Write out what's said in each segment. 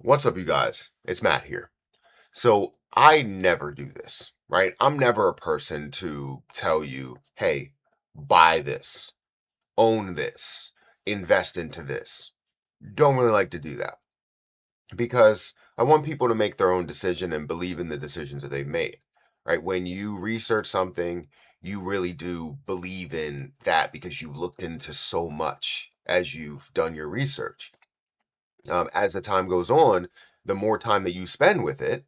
What's up, you guys? It's Matt here. So I never do this, right? I'm never a person to tell you, hey, buy this, own this, invest into this. Don't really like to do that because I want people to make their own decision and believe in the decisions that they've made, right? When you research something, you really do believe in that because you've looked into so much as you've done your research. As the time goes on, the more time that you spend with it,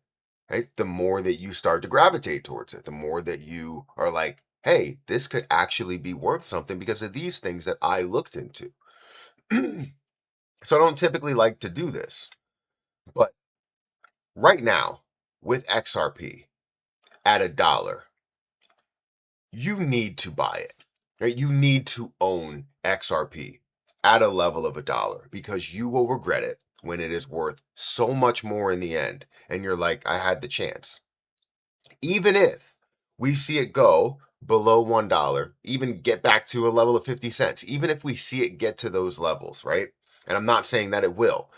right, the more that you start to gravitate towards it, the more that you are like, hey, this could actually be worth something because of these things that I looked into. So I don't typically like to do this. But right now, with XRP at $1, you need to buy it. Right? You need to own XRP at a level of $1 because you will regret it when it is worth so much more in the end. And you're like, I had the chance. Even if we see it go below $1, even get back to a level of 50 cents, even if we see it get to those levels, right? And I'm not saying that it will,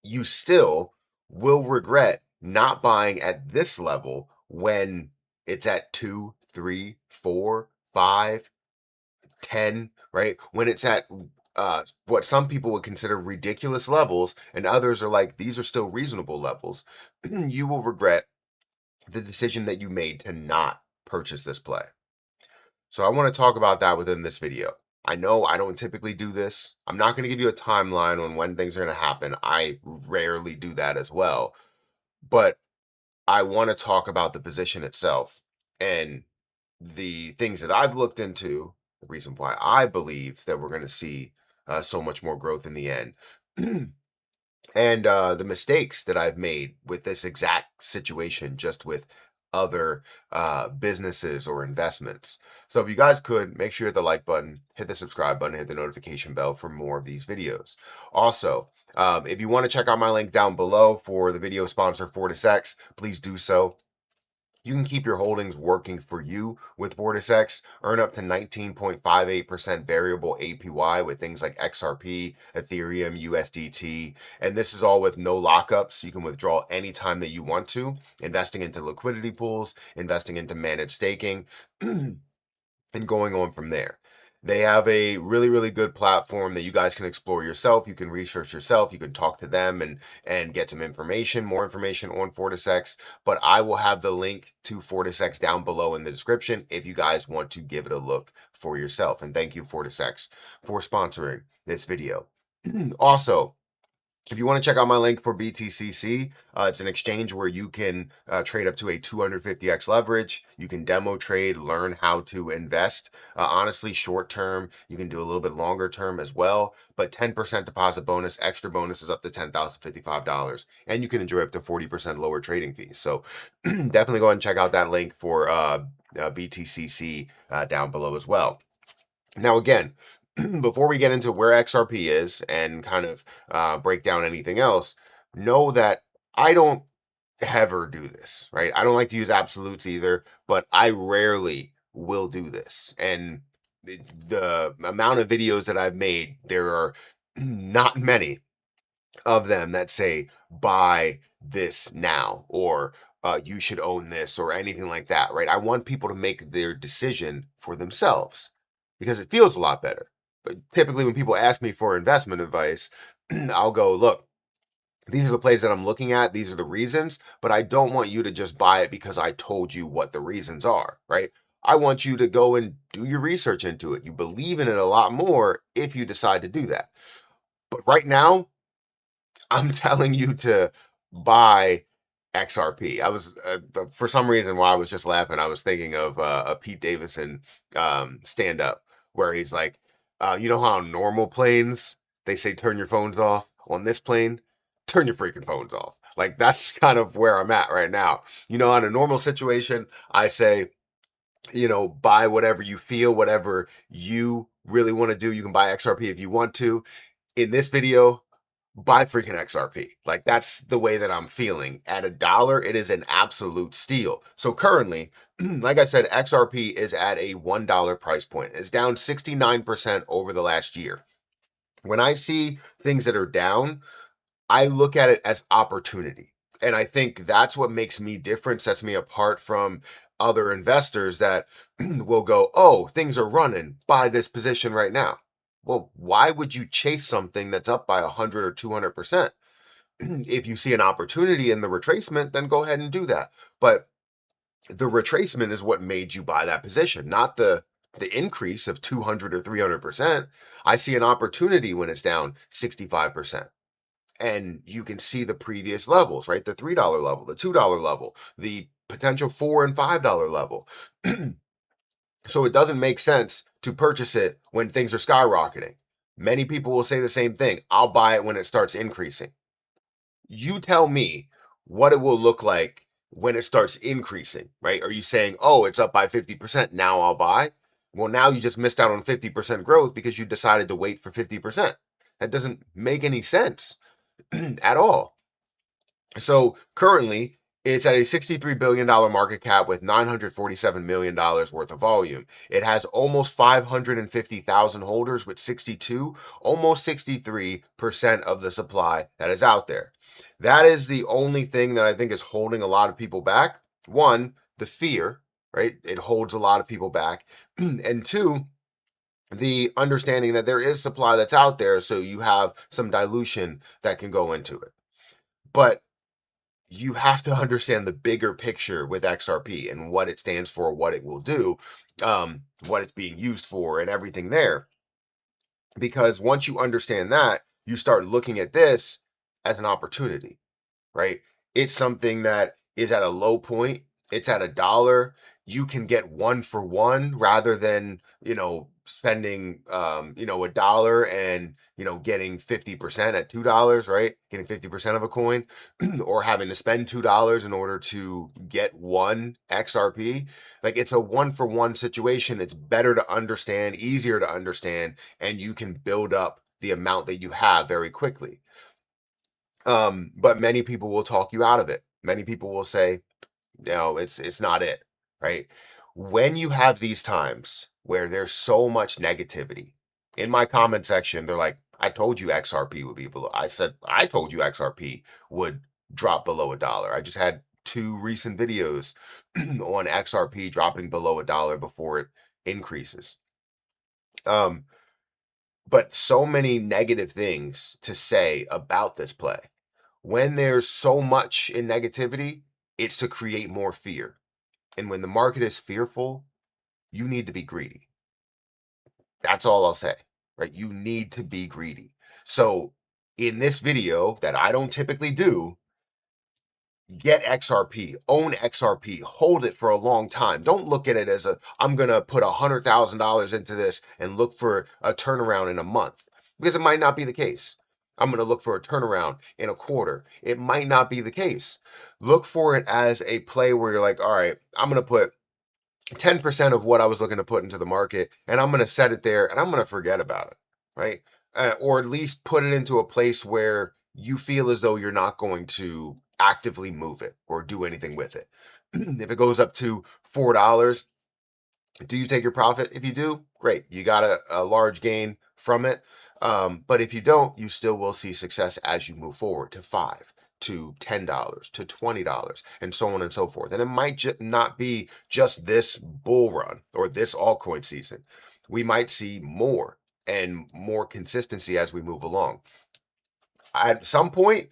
you still will regret not buying at this level when it's at 2, 3, 4, 5, 10, right? When it's at what some people would consider ridiculous levels, and others are like, these are still reasonable levels, you will regret the decision that you made to not purchase this play. So I want to talk about that within this video. I know I don't typically do this. I'm not going to give you a timeline on when things are going to happen. I rarely do that as well. But I want to talk about the position itself and the things that I've looked into, the reason why I believe that we're going to see so much more growth in the end. And the mistakes that I've made with this exact situation, just with other businesses or investments. So if you guys could, make sure you hit the like button, hit the subscribe button, hit the notification bell for more of these videos. Also, if you want to check out my link down below for the video sponsor FortisX, please do so. You can keep your holdings working for you with FortisX, earn up to 19.58% variable APY with things like XRP, Ethereum, USDT, and this is all with no lockups. You can withdraw anytime that you want to, investing into liquidity pools, investing into managed staking, and going on from there. They have a really, really good platform that you guys can explore yourself. You can research yourself. You can talk to them and get some information, more information on FortisX. But I will have the link to FortisX down below in the description if you guys want to give it a look for yourself. And thank you, FortisX, for sponsoring this video. Also, if you want to check out my link for BTCC, it's an exchange where you can trade up to a 250x leverage. You can demo trade, learn how to invest. Honestly, short term, you can do a little bit longer term as well. But 10% deposit bonus, extra bonus is up to $10,055. And you can enjoy up to 40% lower trading fees. So definitely go ahead and check out that link for BTCC down below as well. Now, again, before we get into where XRP is and kind of break down anything else, know that I don't ever do this, right? I don't like to use absolutes either, but I rarely will do this. And the amount of videos that I've made, there are not many of them that say, buy this now, or you should own this, or anything like that, right? I want people to make their decision for themselves because it feels a lot better. But typically, when people ask me for investment advice, I'll go, look, these are the plays that I'm looking at. These are the reasons, but I don't want you to just buy it because I told you what the reasons are, right? I want you to go and do your research into it. You believe in it a lot more if you decide to do that. But right now, I'm telling you to buy XRP. I was, for some reason, while I was just laughing, I was thinking of a Pete Davidson stand up where he's like, you know how on normal planes they say turn your phones off? On this plane, turn your freaking phones off. Like, that's kind of where I'm at right now. You know, on a normal situation, I say, you know, buy whatever you feel, whatever you really want to do. You can buy XRP if you want to. In this video, buy freaking XRP. Like, that's the way that I'm feeling. At $1, it is an absolute steal. So currently, like I said, XRP is at a $1 price point. It's down 69% over the last year. When I see things that are down, I look at it as opportunity. And I think that's what makes me different, sets me apart from other investors that will go, oh, things are running, buy this position right now. Well, why would you chase something that's up by 100 or 200%? If you see an opportunity in the retracement, then go ahead and do that. But the retracement is what made you buy that position, not the increase of 200 or 300%. I see an opportunity when it's down 65%. And you can see the previous levels, right? The $3 level, the $2 level, the potential $4 and $5 level. So it doesn't make sense to purchase it when things are skyrocketing. Many people will say the same thing. I'll buy it when it starts increasing. You tell me what it will look like when it starts increasing, right? Are you saying, oh, it's up by 50%, now I'll buy? Well, now you just missed out on 50% growth because you decided to wait for 50%. That doesn't make any sense at all. So currently, it's at a $63 billion market cap with $947 million worth of volume. It has almost 550,000 holders with 62, almost 63% of the supply that is out there. That is the only thing that I think is holding a lot of people back. One, the fear, right? It holds a lot of people back. And two, the understanding that there is supply that's out there, so you have some dilution that can go into it. But you have to understand the bigger picture with XRP and what it stands for, what it will do, what it's being used for, and everything there. Because once you understand that, you start looking at this as an opportunity, right? It's something that is at a low point. It's at $1. You can get one for one rather than, spending, $1 and, getting 50% at $2, right? Getting 50% of a coin or having to spend $2 in order to get one XRP. Like it's a one for one situation. It's better to understand, easier to understand, and you can build up the amount that you have very quickly. But many people will talk you out of it. Many people will say, no, it's not it, right? When you have these times where there's so much negativity, in my comment section, they're like, I told you XRP would be below. I said, I told you XRP would drop below $1. I just had 2 recent videos on XRP dropping below $1 before it increases. But so many negative things to say about this play. When there's so much in negativity, it's to create more fear. And when the market is fearful, you need to be greedy. That's all I'll say, right? You need to be greedy. So in this video that I don't typically do, get XRP, own XRP, hold it for a long time. Don't look at it as I'm going to put $100,000 into this and look for a turnaround in a month, because it might not be the case. I'm going to look for a turnaround in a quarter. It might not be the case. Look for it as a play where you're like, all right, I'm going to put 10% of what I was looking to put into the market, and I'm going to set it there and I'm going to forget about it, right? Or at least put it into a place where you feel as though you're not going to actively move it or do anything with it. If it goes up to $4, do you take your profit? If you do, great. You got a large gain from it. But if you don't, you still will see success as you move forward to 5 to $10 to $20 and so on and so forth. And it might not be just this bull run or this altcoin season. We might see more and more consistency as we move along. At some point,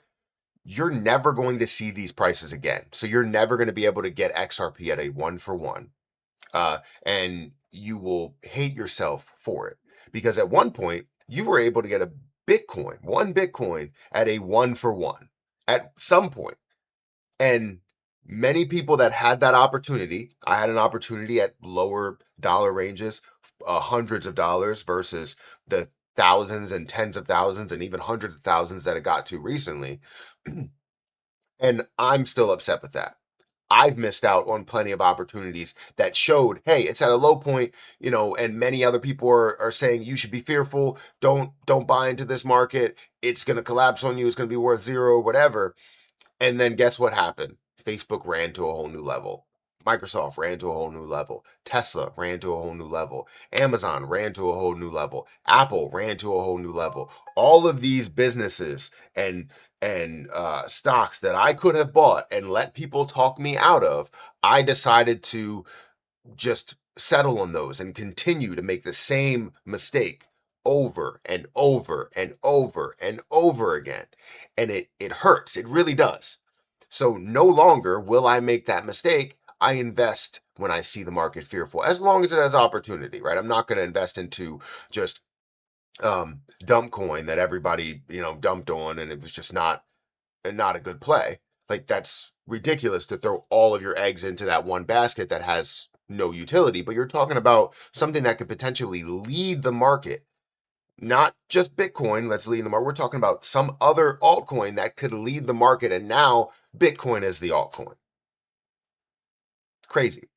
you're never going to see these prices again. So you're never going to be able to get XRP at a 1-for-1. And you will hate yourself for it, because at one point you were able to get one Bitcoin at a 1-for-1 at some point. And many people that had that opportunity, I had an opportunity at lower dollar ranges, hundreds of dollars versus the thousands and tens of thousands and even hundreds of thousands that it got to recently. And I'm still upset with that. I've missed out on plenty of opportunities that showed, hey, it's at a low point, and many other people are saying you should be fearful. Don't buy into this market. It's going to collapse on you. It's going to be worth zero, whatever. And then guess what happened? Facebook ran to a whole new level. Microsoft ran to a whole new level. Tesla ran to a whole new level. Amazon ran to a whole new level. Apple ran to a whole new level. All of these businesses and stocks that I could have bought and let people talk me out of, I decided to just settle on those and continue to make the same mistake over and over and over and over again. And it hurts. It really does. So no longer will I make that mistake. I invest when I see the market fearful, as long as it has opportunity, right? I'm not going to invest into just dump coin that everybody, dumped on and it was just not a good play. Like, that's ridiculous to throw all of your eggs into that one basket that has no utility. But you're talking about something that could potentially lead the market, not just Bitcoin. Let's lead the market. We're talking about some other altcoin that could lead the market, and now Bitcoin is the altcoin. Crazy.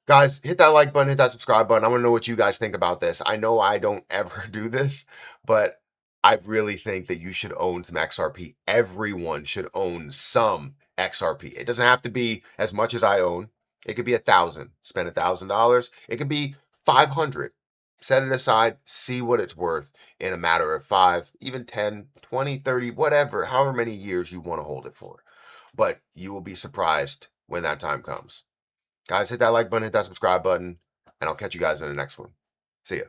Guys, hit that like button, hit that subscribe button. I want to know what you guys think about this. I know I don't ever do this, but I really think that you should own some XRP. Everyone should own some XRP. It doesn't have to be as much as I own. It could be 1,000. Spend $1,000. It could be 500. Set it aside, see what it's worth in a matter of 5, even 10, 20, 30, whatever, however many years you want to hold it for. But you will be surprised when that time comes. Guys, hit that like button, hit that subscribe button, and I'll catch you guys in the next one. See ya.